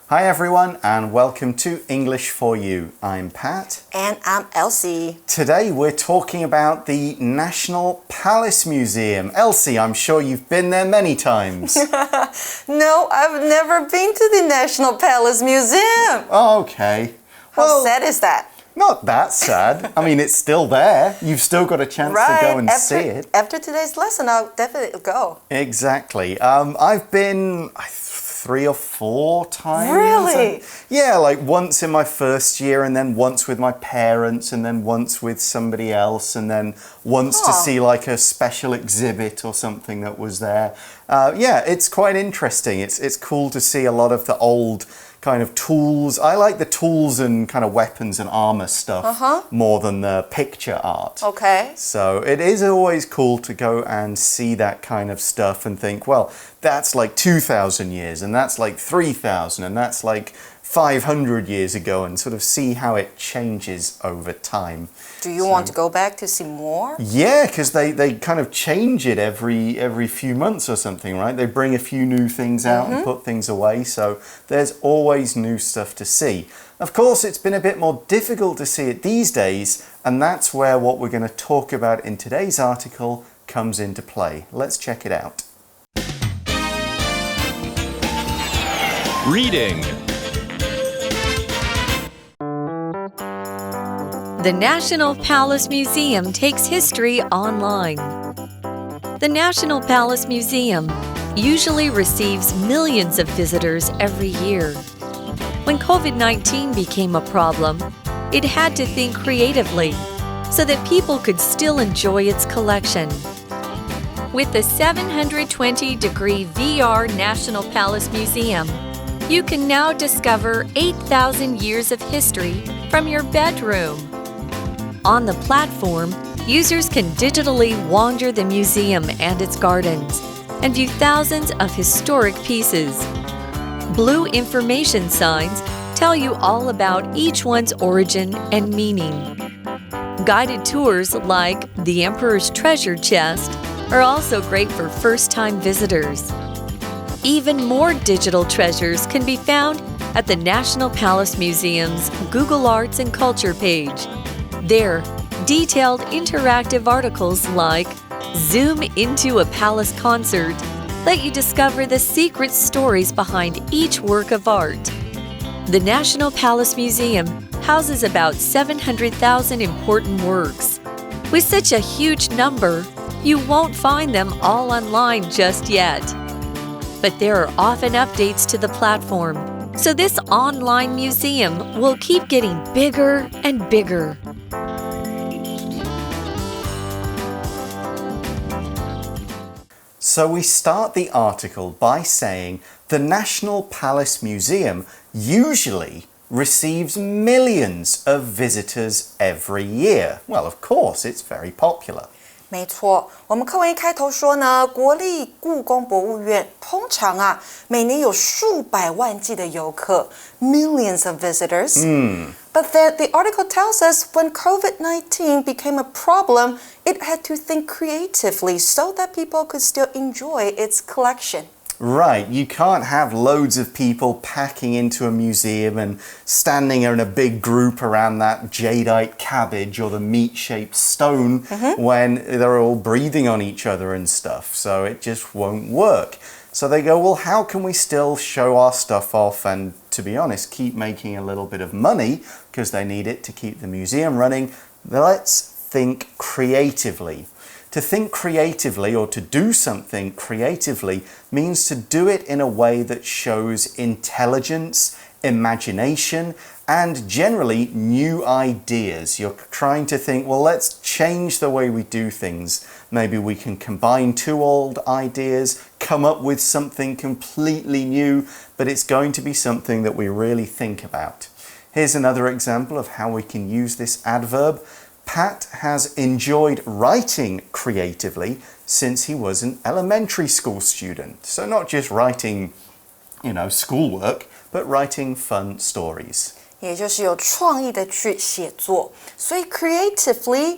Hi everyone and welcome to English for You. I'm Pat. And I'm Elsie. Today we're talking about the National Palace Museum. Elsie, I'm sure you've been there many times. No, I've never been to the National Palace Museum. Oh, okay. How sad is that? Not that sad. I mean, it's still there. You've still got a chance to go and see it. After today's lesson, I'll definitely go. Exactly. I've been 3 or 4 times. Really? Yeah, like once in my first year and then once with my parents and then once with somebody else and then once to see like a special exhibit or something that was there. Yeah, it's quite interesting. It's cool to see a lot of the old kind of tools. I like the tools and kind of weapons and armor stuff more than the picture art. Okay. So it is always cool to go and see that kind of stuff and think, well, that's like 2,000 years and that's like 3,000 and that's like 500 years ago and sort of see how it changes over time. Do you want to go back to see more? Yeah, because they kind of change it every few months or something, right? They bring a few new things out and put things away, so there's always new stuff to see. Of course, it's been a bit more difficult to see it these days, and that's where what we're going to talk about in today's article comes into play. Let's check it out. Reading. The National Palace Museum takes history online. The National Palace Museum usually receives millions of visitors every year. When COVID-19 became a problem, it had to think creatively so that people could still enjoy its collection. With the 720-degree VR National Palace Museum, you can now discover 8,000 years of history from your bedroom. On the platform, users can digitally wander the museum and its gardens and view thousands of historic pieces. Blue information signs tell you all about each one's origin and meaning. Guided tours like the Emperor's Treasure Chest are also great for first-time visitors. Even more digital treasures can be found at the National Palace Museum's Google Arts and Culture page. There, detailed interactive articles like Zoom into a Palace Concert let you discover the secret stories behind each work of art. The National Palace Museum houses about 700,000 important works. With such a huge number, you won't find them all online just yet. But there are often updates to the platform, so this online museum will keep getting bigger and bigger. So we start the article by saying the National Palace Museum usually receives millions of visitors every year. Well, of course, it's very popular. 没错，我们课文一开头说呢，国立故宫博物院通常每年有数百万计的游客 ，millions of visitors. But then the article tells us when COVID-19 became a problem, it had to think creatively so that people could still enjoy its collection. Right, you can't have loads of people packing into a museum and standing in a big group around that jadeite cabbage or the meat-shaped stone when they're all breathing on each other and stuff, so it just won't work. So they go, well, how can we still show our stuff off and, to be honest, keep making a little bit of money because they need it to keep the museum running? Let's think creatively. To think creatively or to do something creatively means to do it in a way that shows intelligence, imagination, and generally new ideas. You're trying to think, well, let's change the way we do things. Maybe we can combine 2 old ideas, come up with something completely new, but it's going to be something that we really think about. Here's another example of how we can use this adverb. Pat has enjoyed writing creatively since he was an elementary school student. So not just writing, schoolwork, but writing fun stories. 也就是有创意的去写作，所以 creatively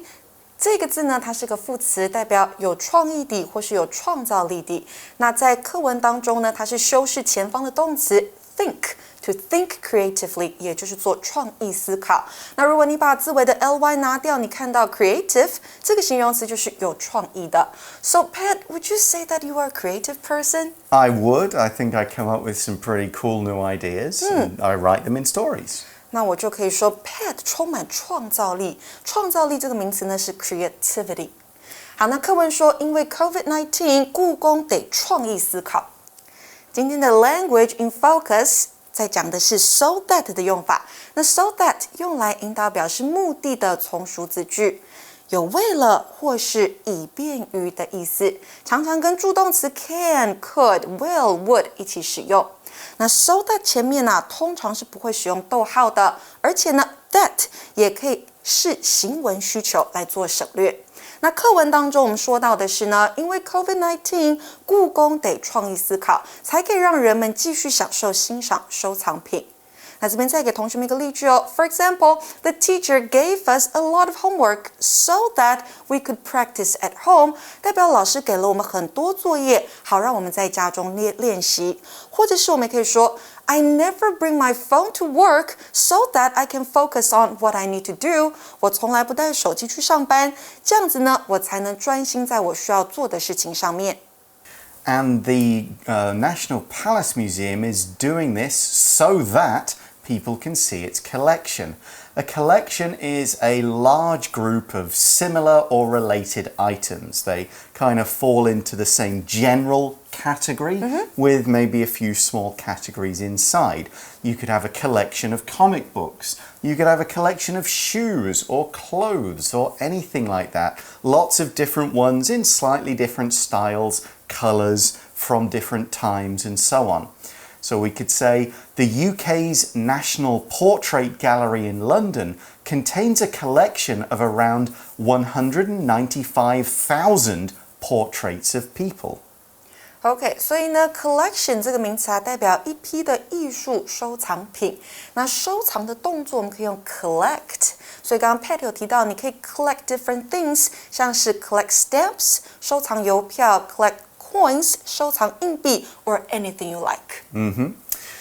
这个字呢，它是个副词，代表有创意的或是有创造力的。那在课文当中呢，它是修饰前方的动词 think to think creatively， 也就是做创意思考。那如果你把字尾的 ly 拿掉，你看到 creative 这个形容词就是有创意的。So Pat, would you say that you are a creative person? I would. I think I come up with some pretty cool new ideas, and I write them in stories. 那我就可以说 Pat 充满创造力。创造力这个名词呢是 creativity。好，那课文说，因为 COVID-19， 故宫得创意思考。今天的 language in focus 在讲的是 so that 的用法。那 so that 用来引导表示目的的从属子句，有为了或是以便于的意思，常常跟助动词 can、could、will、would 一起使用。那 so that 前面通常是不会使用逗号的，而且呢 that 也可以视行文需求来做省略。那课文当中我们说到的是呢，因为 COVID-19， 故宫得创意思考，才可以让人们继续享受欣赏收藏品。那这边再给同学们一个例句哦。For example, the teacher gave us a lot of homework so that we could practice at home. 代表老师给了我们很多作业，好让我们在家中练习。或者是我们也可以说 I never bring my phone to work so that I can focus on what I need to do. 我从来不带手机去上班，这样子呢，我才能专心在我需要做的事情上面。And the National Palace Museum is doing this so that people can see its collection. A collection is a large group of similar or related items. They kind of fall into the same general category with maybe a few small categories inside. You could have a collection of comic books. You could have a collection of shoes or clothes or anything like that. Lots of different ones in slightly different styles, colours, from different times and so on. So we could say the UK's National Portrait Gallery in London contains a collection of around 195,000 portraits of people. OK， 所以呢 collection 这个名词代表一批的艺术收藏品。那收藏的动作我们可以用 collect， 所以刚刚 Pat 有提到，你可以 collect different things， 像是 collect stamps 收藏邮票 ，collect coins 收藏硬币 or anything you like.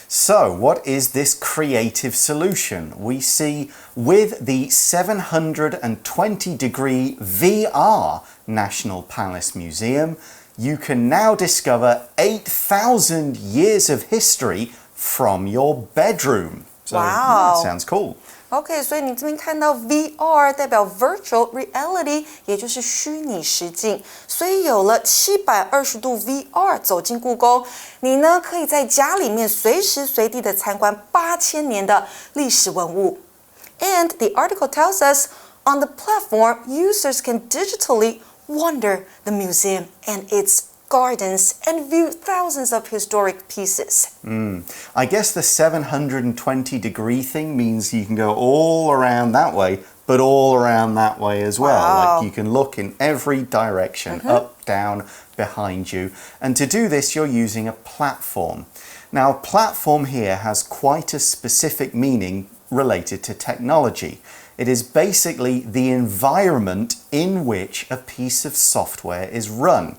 So, what is this creative solution? We see with the 720-degree VR National Palace Museum, you can now discover 8,000 years of history from your bedroom. So, Wow. That sounds cool. OK， 所以你这边看到 VR 代表 Virtual Reality， 也就是虚拟实境。所以有了720度 VR 走进故宫，你呢可以在家里面随时随地的参观8000年的历史文物。And the article tells us on the platform, users can digitally wander the museum and its gardens and view thousands of historic pieces. I guess the 720-degree thing means you can go all around that way, but all around that way as well. Wow. Like you can look in every direction, up, down, behind you. And to do this, you're using a platform. Now, platform here has quite a specific meaning related to technology. It is basically the environment in which a piece of software is run.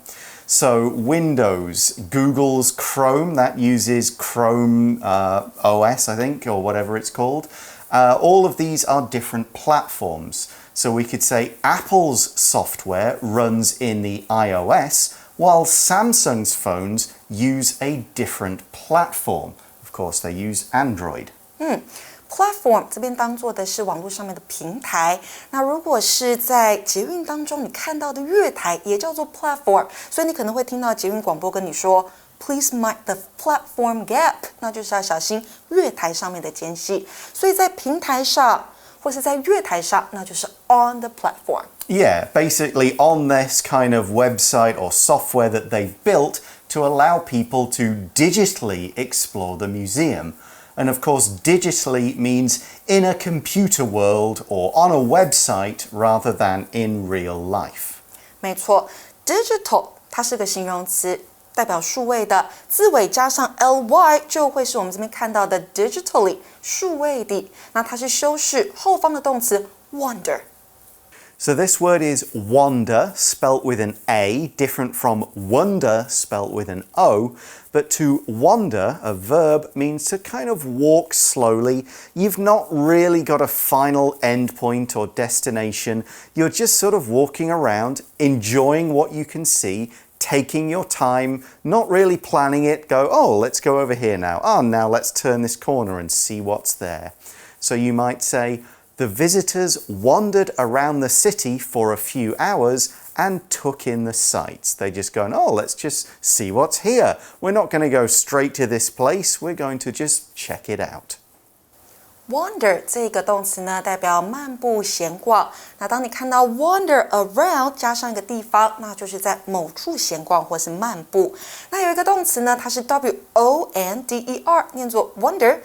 So Windows, Google's Chrome, that uses Chrome OS, I think, or whatever it's called. All of these are different platforms. So we could say Apple's software runs in the iOS, while Samsung's phones use a different platform. Of course, they use Android. Platform 这边当做的是网络上面的平台，那如果是在捷运当中你看到的月台也叫做 platform， 所以你可能会听到捷运广播跟你说 Please mind the platform gap， 那就是要小心月台上面的间隙，所以在平台上或是在月台上，那就是 on the platform. Yeah, basically on this kind of website or software that they've built to allow people to digitally explore the museum. And of course, digitally means in a computer world or on a website rather than in real life. 没错 ，digital 它是个形容词，代表数位的，字尾加上 ly 就会是我们这边看到的 digitally 数位的。那它是修饰后方的动词 wander。So this word is wander, spelt with an A, different from wonder, spelt with an O. But to wander, a verb, means to kind of walk slowly. You've not really got a final endpoint or destination. You're just sort of walking around, enjoying what you can see, taking your time, not really planning it. Go, oh, let's go over here now. Oh, now let's turn this corner and see what's there. So you might say, the visitors wandered around the city for a few hours and took in the sights. They just go, oh, let's just see what's here. We're not going to go straight to this place. We're going to just check it out. Wander 这个动词呢，代表漫步闲逛。那当你看到 wander around 加上一个地方，那就是在某处闲逛或是漫步。那有一个动词呢，它是 W-O-N-D-E-R， 念作 wonder。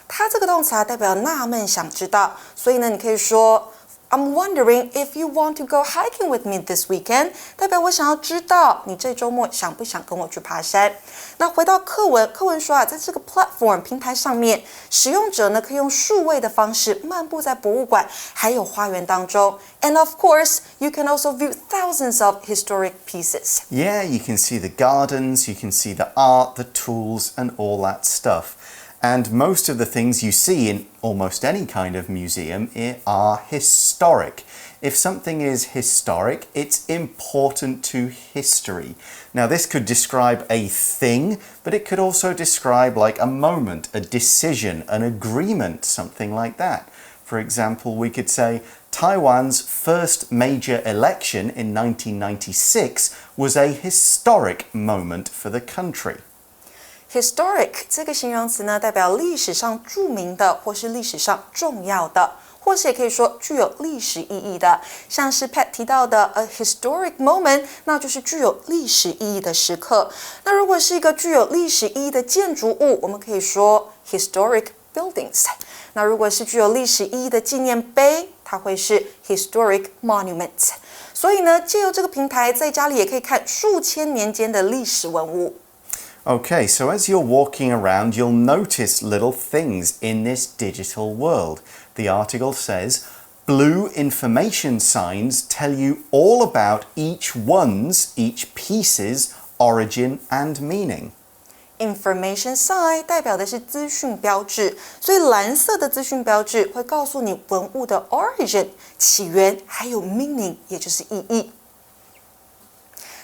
它这个动词代表纳闷、想知道，所以呢，你可以说 I'm wondering if you want to go hiking with me this weekend， 代表我想要知道你这周末想不想跟我去爬山。那回到课文，课文说在这个 platform 平台上面，使用者呢可以用数位的方式漫步在博物馆还有花园当中。And of course, you can also view thousands of historic pieces. Yeah, you can see the gardens, you can see the art, the tools, and all that stuff.And most of the things you see in almost any kind of museum are historic. If something is historic, it's important to history. Now, this could describe a thing, but it could also describe like a moment, a decision, an agreement, something like that. For example, we could say, Taiwan's first major election in 1996 was a historic moment for the country.Historic 这个形容词呢，代表历史上著名的，或是历史上重要的，或是也可以说具有历史意义的。像是 Pat 提到的 a historic moment， 那就是具有历史意义的时刻。那如果是一个具有历史意义的建筑物，我们可以说 historic buildings。那如果是具有历史意义的纪念碑，它会是 historic monuments。所以呢，借由这个平台，在家里也可以看数千年间的历史文物。Okay, so as you're walking around, you'll notice little things in this digital world. The article says, blue information signs tell you all about each piece's origin and meaning. Information sign 代表的是资讯标志，所以蓝色的资讯标志会告诉你文物的 origin 起源，还有 meaning 也就是意义。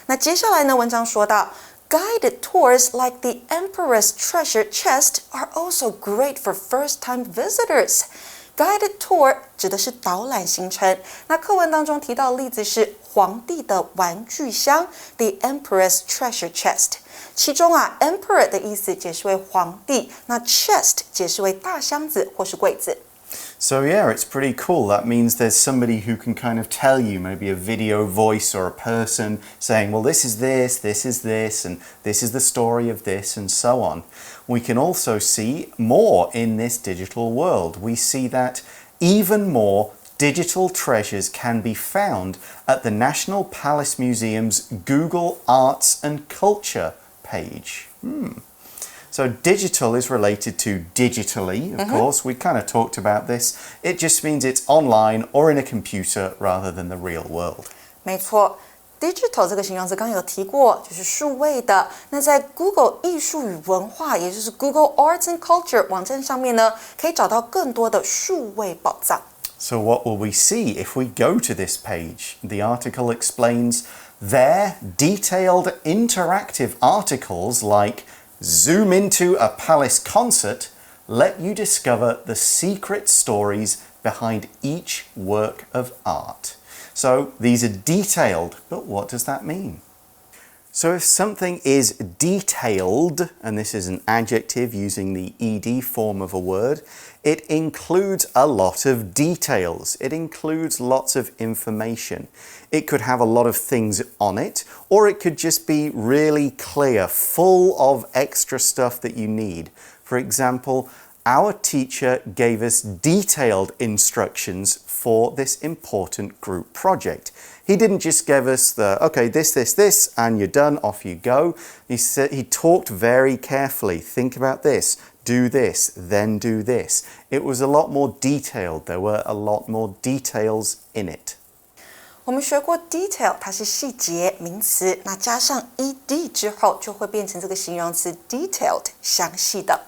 那接下来呢，文章说到。Guided tours like the Emperor's treasure chest are also great for first-time visitors. Guided tour 指的是导览行程。那课文当中提到的例子是皇帝的玩具箱 ，the Emperor's treasure chest。其中Emperor 的意思解释为皇帝，那 chest 解释为大箱子或是柜子。So yeah, it's pretty cool. That means there's somebody who can kind of tell you, maybe a video voice or a person saying, well, this is this, and this is the story of this, and so on. We can also see more in this digital world. We see that even more digital treasures can be found at the National Palace Museum's Google Arts and Culture page. So digital is related to digitally, of course. We kind of talked about this. It just means it's online or in a computer rather than the real world. 没错 ，digital 这个形容词刚刚有提过，就是数位的。那在 Google 艺术与文化，也就是 Google Arts and Culture 网站上面呢，可以找到更多的数位宝藏。So what will we see if we go to this page? The article explains there detailed interactive articles like Zoom into a palace concert, let you discover the secret stories behind each work of art. So these are detailed, but what does that mean? So if something is detailed, and this is an adjective using the ed form of a word, it includes a lot of details. It includes lots of information. It could have a lot of things on it, or it could just be really clear, full of extra stuff that you need. For example, our teacher gave us detailed instructions for this important group project. He didn't just give us the, okay, this, and you're done, off you go. He talked very carefully. Think about this, do this, then do this. It was a lot more detailed. There were a lot more details in it. 我们学过 detail， 它是细节名词，那加上 ed 之后，就会变成这个形容词 detailed， 详细的。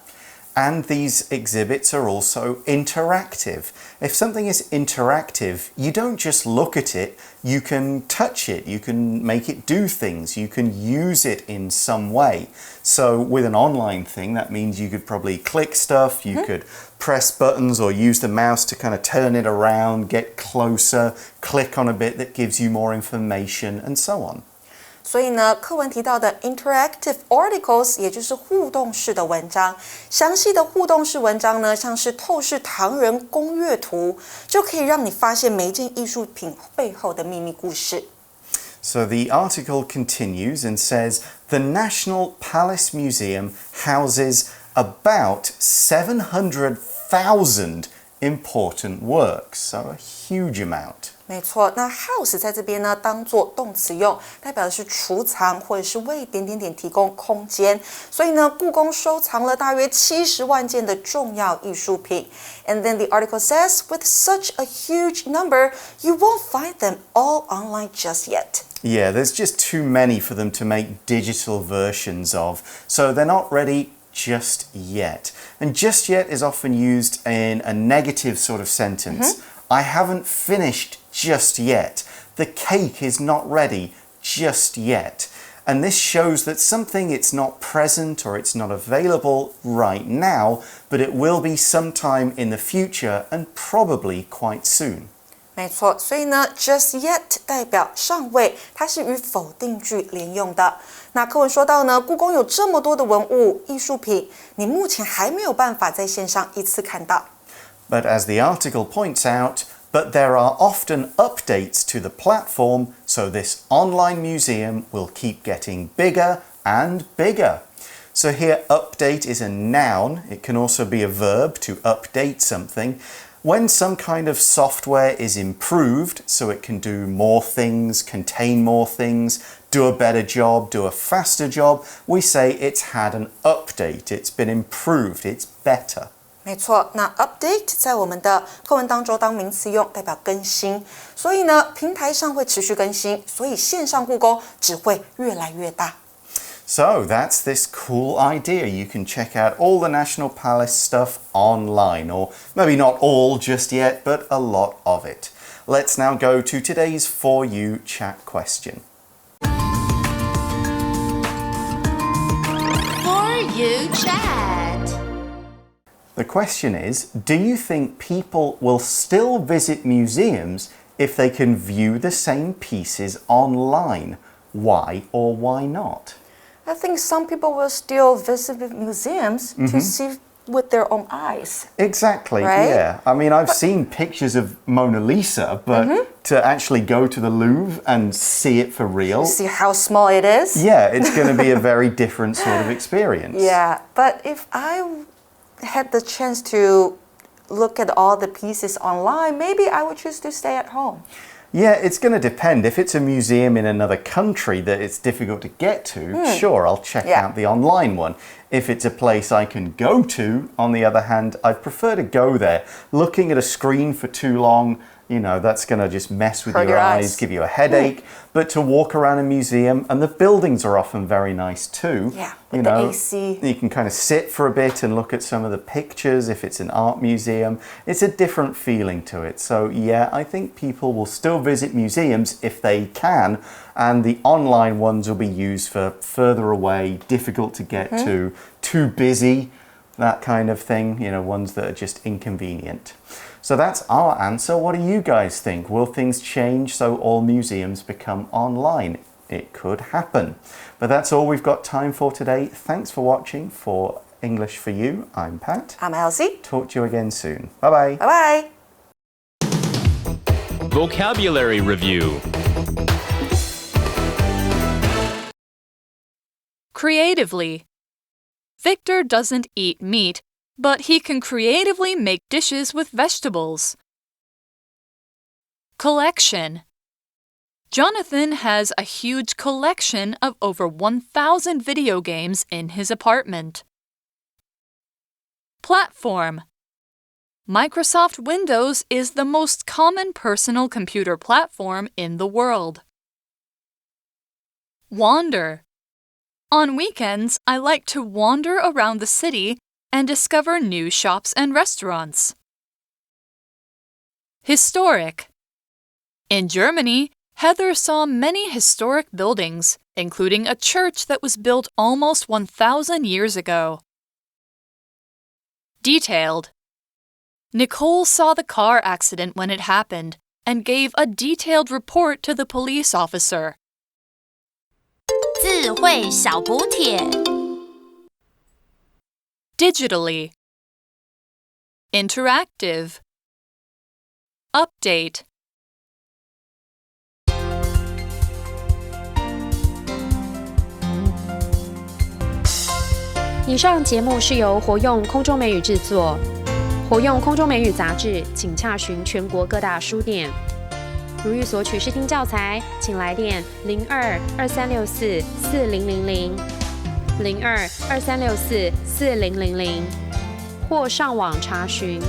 And these exhibits are also interactive. If something is interactive, you don't just look at it, you can touch it, you can make it do things, you can use it in some way. So with an online thing, that means you could probably click stuff, you could press buttons or use the mouse to kind of turn it around, get closer, click on a bit that gives you more information, and so on. 所以呢，课文提到的 interactive articles 也就是互动式的文章，详细的互动式文章呢，像是透视唐人攻略图，就可以让你发现每一件艺术品背后的秘密故事。So the article continues and says, the National Palace Museum houses about 700,000 important works, so a huge amount. 没错，那 house 在这边呢，当做动词用，代表的是储藏或者是为点点点提供空间。所以呢，故宫收藏了大约70万件的重要艺术品。And then the article says, with such a huge number, you won't find them all online just yet. Yeah, there's just too many for them to make digital versions of, so they're not ready just yet. And just yet is often used in a negative sort of sentence. I haven't finished just yet. The cake is not ready just yet. And this shows that something, it's not present or it's not available right now, but it will be sometime in the future and probably quite soon. 没错，所以呢 just yet 代表尚未，它是与否定句连用的。那课文说到呢，故宫有这么多的文物艺术品，你目前还没有办法在线上一次看到。But as the article points out, but there are often updates to the platform, so this online museum will keep getting bigger and bigger. So here, update is a noun. It can also be a verb to update something. When some kind of software is improved, so it can do more things, contain more things, do a better job, do a faster job, we say it's had an update, it's been improved, it's better. 没错，那 update 在我们的课文当中当名词用，代表更新。所以呢，平台上会持续更新，所以线上故宫只会越来越大。So that's this cool idea. You can check out all the National Palace stuff online, or maybe not all just yet, but a lot of it. Let's now go to today's For You chat question. For You chat. The question is, do you think people will still visit museums if they can view the same pieces online? Why or why not? I think some people will still visit museums to see with their own eyes. Exactly, right? yeah. I mean, I've seen pictures of Mona Lisa, but to actually go to the Louvre and see it for real, See how small it is? yeah, it's going to be a very different sort of experience. Yeah, but if I had the chance to look at all the pieces online, maybe I would choose to stay at home. Yeah, it's going to depend. If it's a museum in another country that it's difficult to get to, sure, I'll check out the online one. If it's a place I can go to, on the other hand, I prefer to go there. Looking at a screen for too long, you know, that's going to just mess with Hurt your your eyes, eyes. give you a headache. But to walk around a museum, and the buildings are often very nice too. Yeah, you with the know, AC. You can kind of sit for a bit and look at some of the pictures if it's an art museum. It's a different feeling to it. So yeah, I think people will still visit museums if they can, and the online ones will be used for further away, difficult to get to, too busy, that kind of thing, you know, ones that are just inconvenient. So that's our answer. What do you guys think? Will things change so all museums become online? It could happen. But that's all we've got time for today. Thanks for watching. For English for You, I'm Pat. I'm Elsie. Talk to you again soon. Bye-bye. Bye-bye. Vocabulary Review. Creatively. Victor doesn't eat meat, but he can creatively make dishes with vegetables. Collection. Jonathan has a huge collection of over 1,000 video games in his apartment. Platform. Microsoft Windows is the most common personal computer platform in the world. Wander. On weekends, I like to wander around the city and discover new shops and restaurants. Historic. In Germany, Heather saw many historic buildings, including a church that was built almost 1,000 years ago. Detailed. Nicole saw the car accident when it happened and gave a detailed report to the police officer. 智慧小补帖 Digitally. Interactive. Update. 以上节目是由活用空中美语制作。活用空中美语杂志，请洽询全国各大书店。如欲索取试听教材，请来电02-2364-4000 02-2364-4000，或上网查询，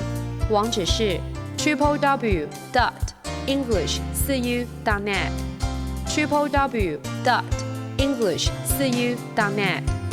网址是 www.english4u.net www.english4u.net